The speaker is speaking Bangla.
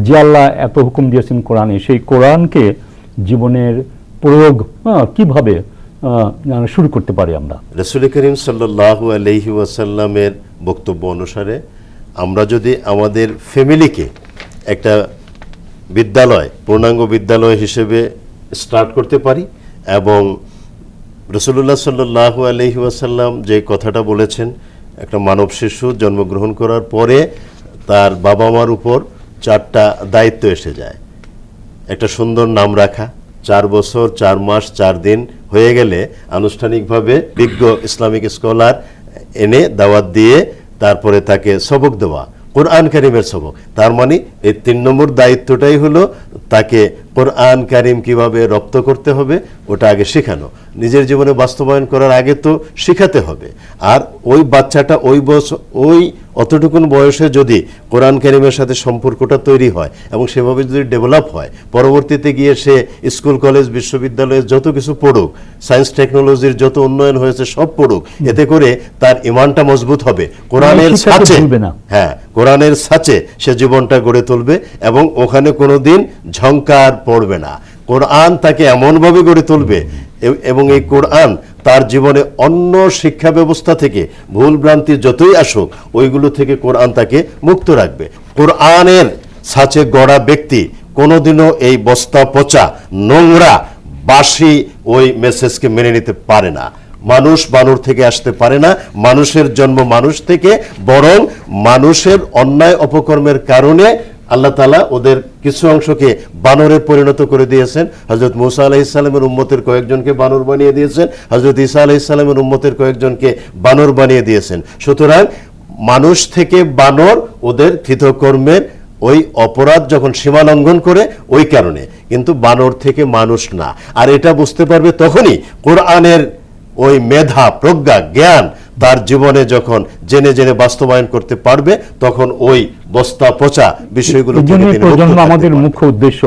যে আল্লাহ এত হুকুম দিয়েছেন কোরআনে, সেই কোরআনকে জীবনের প্রয়োগ কিভাবে শুরু করতে পারি আমরা? রাসূল করিম সাল্লাল্লাহু আলাইহি ওয়াসাল্লামের বক্তব্য অনুসারে আমরা যদি আমাদের ফ্যামিলিকে একটা বিদ্যালয়, পূর্ণাঙ্গ বিদ্যালয় হিসেবে স্টার্ট করতে পারি, এবং রাসূলুল্লাহ সাল্লাল্লাহু আলাইহি ওয়াসাল্লাম যে কথাটা বলেছেন, একটা মানব শিশু জন্মগ্রহণ করার পরে তার বাবা মার উপর 4টা দায়িত্ব এসে যায়। একটা সুন্দর নাম রাখা, 4 বছর 4 মাস 4 দিন হয়ে গেলে আনুষ্ঠানিকভাবে বিজ্ঞ ইসলামিক স্কলার এনে দাওয়াত দিয়ে তারপরে তাকে সবক দেওয়া, কোরআন কারিমের সবক। তার মানে এই 3 নম্বর দায়িত্বটাই হলো তাকে কোরআন কারিম কিভাবে রপ্ত করতে হবে ওটা আগে শেখানো। নিজের জীবনে বাস্তবায়ন করার আগে তো শেখাতে হবে। আর ওই বাচ্চাটা ওই অতটুকুন বয়সে যদি কোরআন কারিমের সাথে সম্পর্কটা তৈরি হয় এবং সেভাবে যদি ডেভেলপ হয়, পরবর্তীতে গিয়ে সে স্কুল কলেজ বিশ্ববিদ্যালয়ে যত কিছু পড়ুক, সায়েন্স টেকনোলজির যত উন্নয়ন হয়েছে সব পড়ুক, এতে করে তার ইমানটা মজবুত হবে। কোরআনের ছাঁচে, হ্যাঁ, কোরআনের ছাঁচে সে জীবনটা গড়ে তুলবে এবং ওখানে কোনোদিন ঝংকার পড়বে না। কোরআন তাকে এমনভাবে গড়ে তুলবে এবং এই কোরআন তার জীবনে অন্য শিক্ষা ব্যবস্থা থেকে ভুল ভ্রান্তি যতই আসুক ওইগুলো থেকে কোরআন তাকে মুক্ত রাখবে। কোরআনের ছাঁচে গড়া ব্যক্তি কোনোদিনও এই বস্তা পচা নোংরা বাসি ওই মেসেজকে মেনে নিতে পারে না। মানুষ বানর থেকে আসতে পারে না, মানুষের জন্ম মানুষ থেকে, বরং মানুষের অন্যায় অপকর্মের কারণে আল্লাহ তাআলা ওদের কিছু অংশকে বানরে পরিণত করে দিয়েছেন। হযরত মুসা আলাইহিস সালামের উম্মতের কয়েকজনকে বানর বানিয়ে দিয়েছেন, হযরত ঈসা আলাইহিস সালামের উম্মতের কয়েকজনকে বানর বানিয়ে দিয়েছেন। সুতরাং মানুষ থেকে বানর ওদের কৃতকর্মের ওই অপরাধ যখন সীমা লঙ্ঘন করে ওই কারণে, কিন্তু বানর থেকে মানুষ না। আর এটা বুঝতে পারবে তখনই কোরআনের ওই মেধা, প্রজ্ঞা, জ্ঞান তার জীবনে যখন জেনে জেনে বাস্তবায়ন করতে পারবে, তখন ওই বস্তা পচা বিষয়গুলো আমাদের মুখ্য উদ্দেশ্য